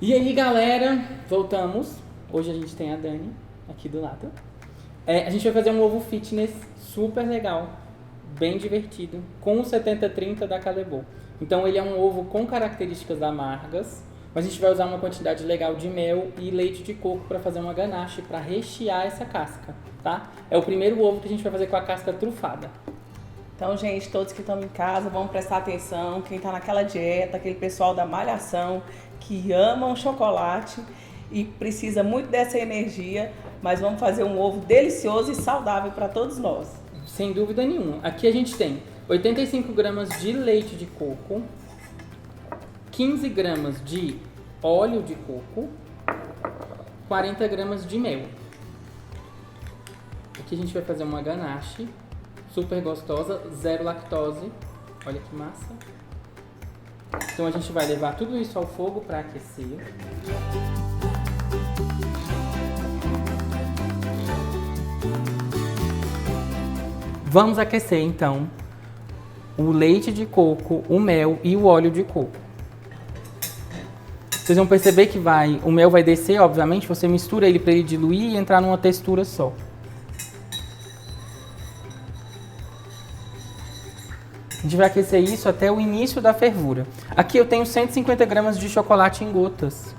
E aí, galera, voltamos. Hoje a gente tem a Dani aqui do lado. A gente vai fazer um ovo fitness super legal, bem divertido, com o 70-30 da Calebo. Então ele é um ovo com características amargas, mas a gente vai usar uma quantidade legal de mel e leite de coco para fazer uma ganache, para rechear essa casca, tá? É o primeiro ovo que a gente vai fazer com a casca trufada. Então, gente, todos que estão em casa, vamos prestar atenção. Quem está naquela dieta, aquele pessoal da malhação, que amam chocolate e precisa muito dessa energia, mas vamos fazer um ovo delicioso e saudável para todos nós. Sem dúvida nenhuma. Aqui a gente tem 85 gramas de leite de coco, 15 gramas de óleo de coco, 40 gramas de mel. Aqui a gente vai fazer uma ganache super gostosa, zero lactose. Olha que massa. Então a gente vai levar tudo isso ao fogo para aquecer. Vamos aquecer então o leite de coco, o mel e o óleo de coco. Vocês vão perceber que o mel vai descer, obviamente, você mistura ele para ele diluir e entrar numa textura só. A gente vai aquecer isso até o início da fervura. Aqui eu tenho 150 gramas de chocolate em gotas,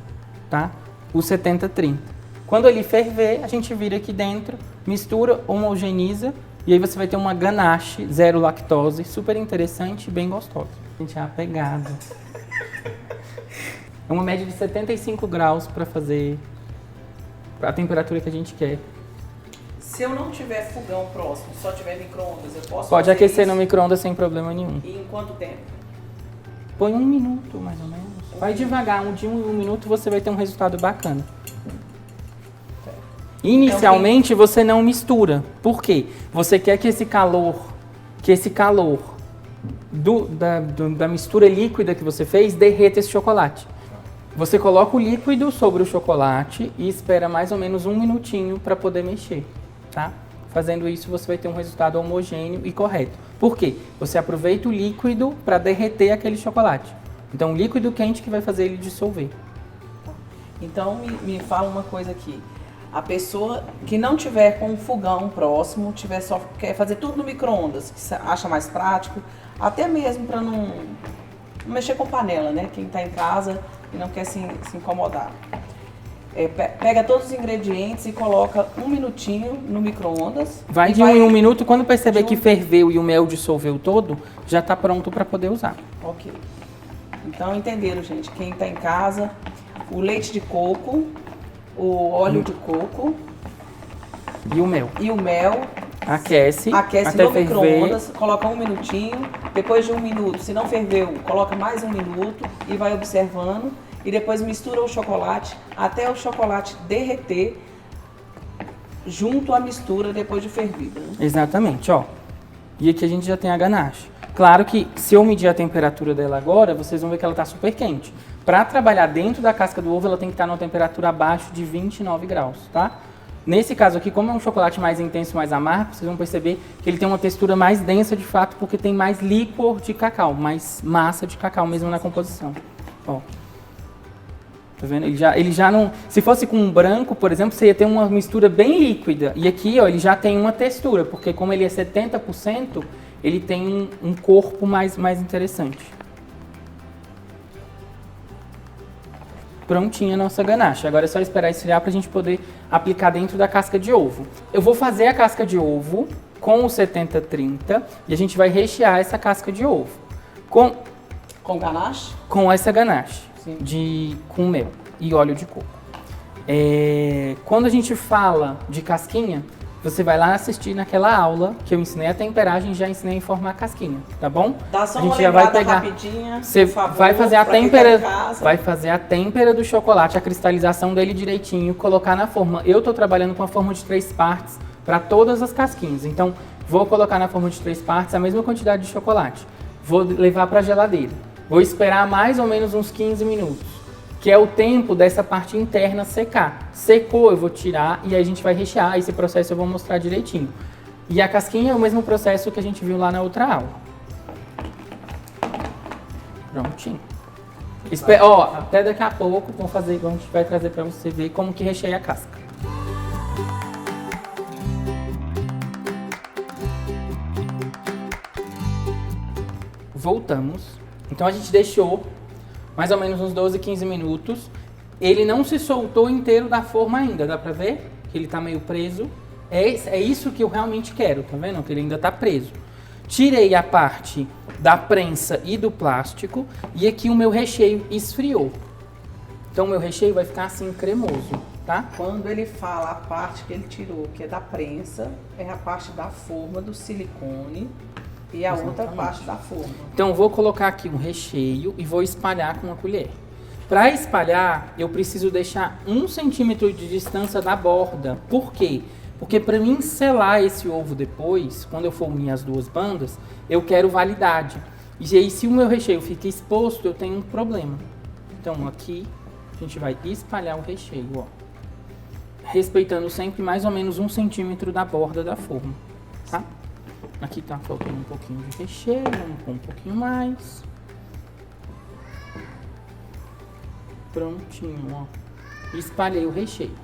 tá? O 70-30. Quando ele ferver, a gente vira aqui dentro, mistura, homogeneiza, e aí você vai ter uma ganache, zero lactose, super interessante e bem gostosa. A gente é apegado. É uma média de 75 graus para fazer a temperatura que a gente quer. Se eu não tiver fogão próximo, só tiver micro-ondas, eu posso Pode fazer aquecer isso? no micro-ondas sem problema nenhum. E em quanto tempo? Põe 1 minuto, mais ou menos. Vai devagar, de 1 em 1 minuto você vai ter um resultado bacana. Inicialmente você não mistura. Por quê? Você quer que esse calor da mistura líquida que você fez derreta esse chocolate. Você coloca o líquido sobre o chocolate e espera mais ou menos 1 minutinho para poder mexer, tá? Fazendo isso você vai ter um resultado homogêneo e correto. Por quê? Você aproveita o líquido para derreter aquele chocolate. Então o líquido quente que vai fazer ele dissolver. Então me fala uma coisa aqui. A pessoa que não tiver com um fogão próximo, quer fazer tudo no micro-ondas, que acha mais prático, até mesmo para não mexer com panela, né? Quem está em casa e não quer se incomodar. Pega todos os ingredientes e coloca 1 minutinho no micro-ondas. Vai de 1 em 1 minuto, quando perceber que ferveu e o mel dissolveu todo, já está pronto para poder usar. Ok. Então entenderam, gente? Quem está em casa, o leite de coco, o óleo de coco e o mel. Aquece até no ferver. micro-ondas, coloca 1 minutinho. Depois de 1 minuto, se não ferveu, coloca mais 1 minuto e vai observando. E depois mistura o chocolate até o chocolate derreter junto à mistura depois de fervida. Né? Exatamente, ó. E aqui a gente já tem a ganache. Claro que se eu medir a temperatura dela agora, vocês vão ver que ela está super quente. Para trabalhar dentro da casca do ovo, ela tem que estar numa temperatura abaixo de 29 graus, tá? Nesse caso aqui, como é um chocolate mais intenso, mais amargo, vocês vão perceber que ele tem uma textura mais densa de fato, porque tem mais líquor de cacau, mais massa de cacau mesmo na composição. Ó. Tá vendo? Ele já não... Se fosse com um branco, por exemplo, você ia ter uma mistura bem líquida. E aqui, ó, ele já tem uma textura, porque como ele é 70%, ele tem um corpo mais interessante. Prontinha a nossa ganache. Agora é só esperar esfriar pra gente poder aplicar dentro da casca de ovo. Eu vou fazer a casca de ovo com o 70-30 e a gente vai rechear essa casca de ovo. Com ganache? Com essa ganache. Com mel e óleo de coco. Quando a gente fala de casquinha, você vai lá assistir naquela aula que eu ensinei a temperagem e já ensinei a formar a casquinha, tá bom? Dá só uma lembrada rapidinha, você por favor, vai fazer a vai fazer a têmpera do chocolate, a cristalização dele direitinho, colocar na forma. Eu tô trabalhando com a forma de 3 partes para todas as casquinhas. Então, vou colocar na forma de 3 partes a mesma quantidade de chocolate. Vou levar para a geladeira. Vou esperar mais ou menos uns 15 minutos, que é o tempo dessa parte interna secar. Secou, eu vou tirar e aí a gente vai rechear. Esse processo eu vou mostrar direitinho. E a casquinha é o mesmo processo que a gente viu lá na outra aula. Prontinho. Ó, até daqui a pouco, vamos fazer igual a gente vai trazer pra você ver como que recheia a casca. Voltamos. Então a gente deixou mais ou menos uns 12, 15 minutos. Ele não se soltou inteiro da forma ainda, dá pra ver? Que ele tá meio preso. É isso que eu realmente quero, tá vendo? Que ele ainda tá preso. Tirei a parte da prensa e do plástico e aqui o meu recheio esfriou. Então o meu recheio vai ficar assim cremoso, tá? Quando ele fala a parte que ele tirou, que é da prensa, é a parte da forma do silicone e a outra parte da forma. Então eu vou colocar aqui um recheio e vou espalhar com uma colher. Para espalhar, eu preciso deixar 1 centímetro de distância da borda. Por quê? Porque para mim selar esse ovo depois, quando eu for unir as duas bandas, eu quero validade. E aí se o meu recheio fica exposto, eu tenho um problema. Então aqui a gente vai espalhar o recheio, ó. Respeitando sempre mais ou menos 1 centímetro da borda da forma, tá? Aqui tá faltando um pouquinho de recheio, vamos pôr um pouquinho mais. Prontinho, ó. Espalhei o recheio.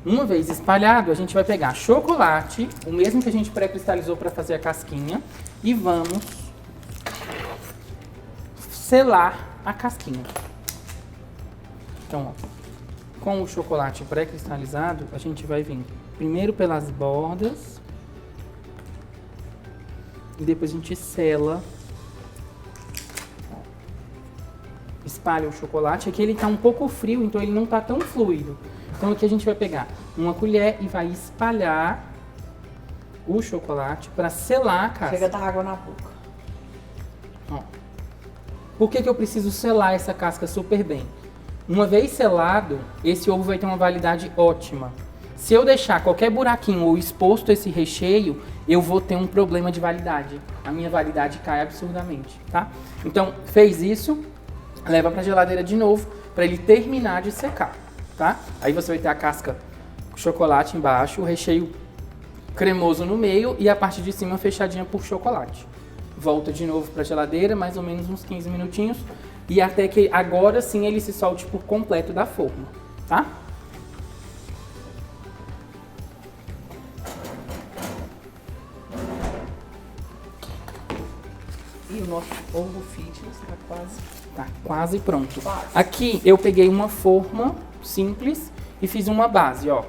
Uma vez espalhado, a gente vai pegar chocolate, o mesmo que a gente pré-cristalizou para fazer a casquinha, e vamos selar a casquinha. Então, ó, com o chocolate pré-cristalizado, a gente vai vir primeiro pelas bordas e depois a gente sela. Espalha o chocolate. Aqui ele tá um pouco frio, então ele não tá tão fluido. Então aqui a gente vai pegar uma colher e vai espalhar o chocolate para selar a casca. Chega a dar água na boca. Ó. Por que eu preciso selar essa casca super bem? Uma vez selado, esse ovo vai ter uma validade ótima. Se eu deixar qualquer buraquinho ou exposto esse recheio, eu vou ter um problema de validade. A minha validade cai absurdamente, tá? Então, fez isso, leva para a geladeira de novo para ele terminar de secar, tá? Aí você vai ter a casca com chocolate embaixo, o recheio cremoso no meio e a parte de cima fechadinha por chocolate. Volta de novo para a geladeira, mais ou menos uns 15 minutinhos, e até que agora sim ele se solte por completo da forma, tá? E o nosso ovo fitness tá quase... Tá quase pronto. Quase. Aqui eu peguei uma forma simples e fiz uma base, ó.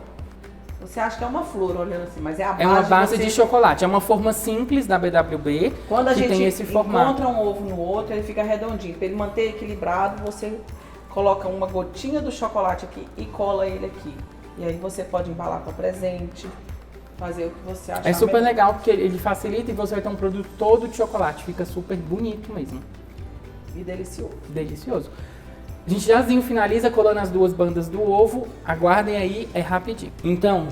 Você acha que é uma flor olhando assim, mas é a base. É uma base você... de chocolate. É uma forma simples da BWB. Quando a que gente tem esse formato. encontra um ovo no outro, ele fica redondinho. Para ele manter equilibrado, você coloca uma gotinha do chocolate aqui e cola ele aqui. E aí você pode embalar para presente, fazer o que você achar É super melhor. legal porque ele facilita e você vai ter um produto todo de chocolate. Fica super bonito mesmo. E delicioso. Delicioso. A gente jazinho finaliza colando as duas bandas do ovo. Aguardem aí, é rapidinho. Então,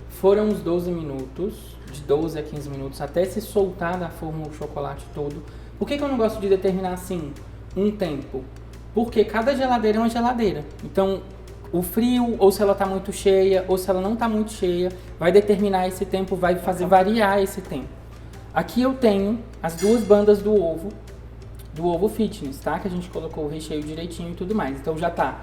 foram uns 12 minutos, de 12 a 15 minutos, até se soltar da forma o chocolate todo. Por que eu não gosto de determinar assim um tempo? Porque cada geladeira é uma geladeira. Então, o frio, ou se ela está muito cheia, ou se ela não está muito cheia, vai determinar esse tempo, vai fazer variar esse tempo. Aqui eu tenho as duas bandas do ovo fitness, tá? Que a gente colocou o recheio direitinho e tudo mais. Então já tá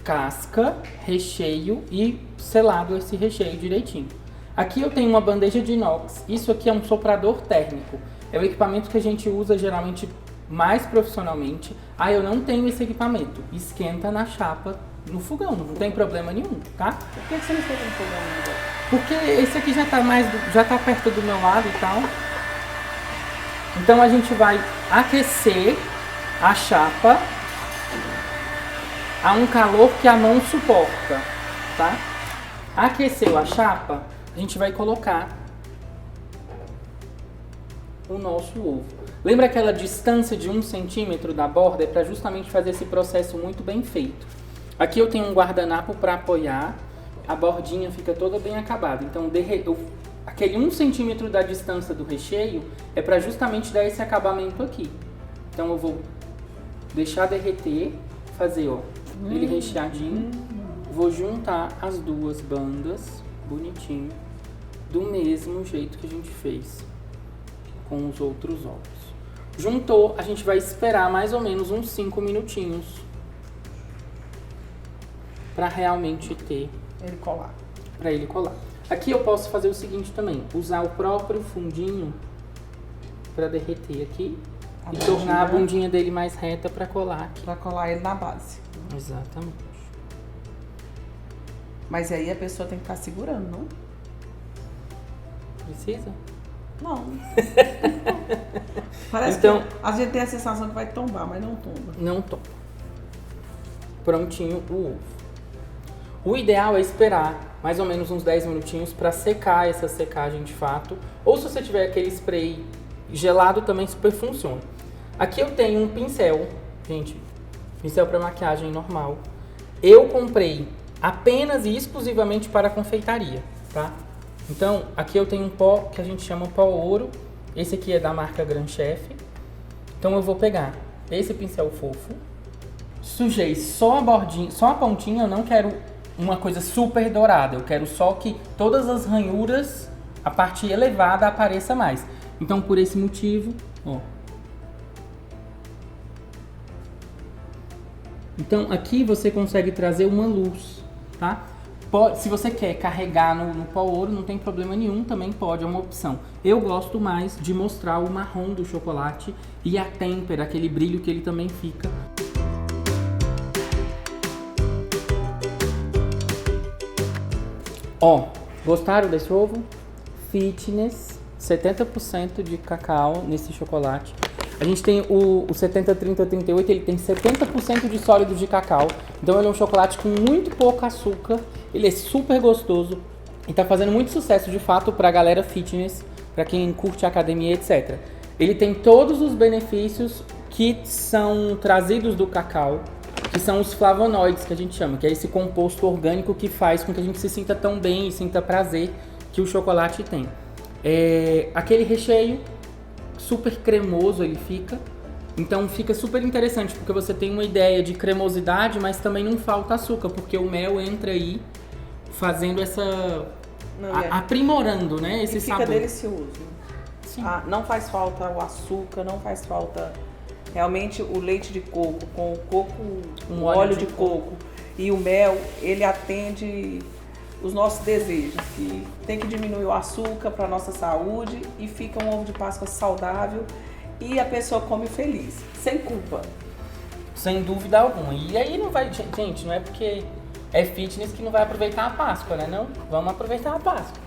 casca, recheio e selado esse recheio direitinho. Aqui eu tenho uma bandeja de inox. Isso aqui é um soprador térmico. É o equipamento que a gente usa geralmente mais profissionalmente. Ah, eu não tenho esse equipamento. Esquenta na chapa, no fogão, não tem problema nenhum, tá? Por que você não esquenta no fogão ainda? Porque esse aqui já tá perto do meu lado e tal. Então a gente vai aquecer a chapa a um calor que a mão suporta, tá? Aqueceu a chapa, a gente vai colocar o nosso ovo. Lembra aquela distância de 1 centímetro da borda? É para justamente fazer esse processo muito bem feito. Aqui eu tenho um guardanapo para apoiar, a bordinha fica toda bem acabada. Então aquele 1 centímetro da distância do recheio é para justamente dar esse acabamento aqui. Então eu vou deixar derreter, fazer ó, ele recheadinho, vou juntar as duas bandas bonitinho, do mesmo jeito que a gente fez com os outros ovos. Juntou, a gente vai esperar mais ou menos uns 5 minutinhos para realmente ter, Ele colar. para ele colar. Aqui eu posso fazer o seguinte também, usar o próprio fundinho para derreter aqui e tornar a bundinha dele mais reta para colar aqui. Pra colar ele na base. Exatamente. Mas aí a pessoa tem que ficar segurando, não? Precisa? Não. Parece Então- que a gente tem a sensação que vai tombar, mas não tomba. Não toma. Prontinho o ovo. O ideal é esperar mais ou menos uns 10 minutinhos para secar essa secagem de fato. Ou se você tiver aquele spray gelado também super funciona. Aqui eu tenho um pincel, gente, pincel para maquiagem normal. Eu comprei apenas e exclusivamente para confeitaria, tá? Então, aqui eu tenho um pó que a gente chama pó ouro. Esse aqui é da marca Gran Chef. Então eu vou pegar esse pincel fofo. Sujei só a bordinha, só a pontinha, eu não quero uma coisa super dourada. Eu quero só que todas as ranhuras, a parte elevada apareça mais. Então, por esse motivo, ó. Então, aqui você consegue trazer uma luz, tá? Se você quer carregar no pó ouro, não tem problema nenhum, também pode, é uma opção. Eu gosto mais de mostrar o marrom do chocolate e a têmpera, aquele brilho que ele também fica. Ó, gostaram desse ovo? Fitness, 70% de cacau nesse chocolate. A gente tem o 70, 30, 38, ele tem 70% de sólido de cacau. Então ele é um chocolate com muito pouco açúcar. Ele é super gostoso e tá fazendo muito sucesso de fato pra galera fitness, pra quem curte academia, etc. Ele tem todos os benefícios que são trazidos do cacau, que são os flavonoides que a gente chama, que é esse composto orgânico que faz com que a gente se sinta tão bem e sinta prazer que o chocolate tem. Aquele recheio super cremoso ele fica, então fica super interessante porque você tem uma ideia de cremosidade, mas também não falta açúcar, porque o mel entra aí fazendo essa... aprimorando, né, esse fica sabor. delicioso. Sim. Não faz falta o açúcar, não faz falta realmente o leite de coco, com o coco, o óleo de coco e o mel, ele atende os nossos desejos, que tem que diminuir o açúcar para nossa saúde e fica um ovo de Páscoa saudável e a pessoa come feliz, sem culpa. Sem dúvida alguma. E aí não vai, gente, não é porque é fitness que não vai aproveitar a Páscoa, né? Não, vamos aproveitar a Páscoa.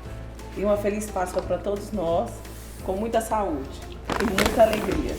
E uma feliz Páscoa para todos nós, com muita saúde e muita alegria.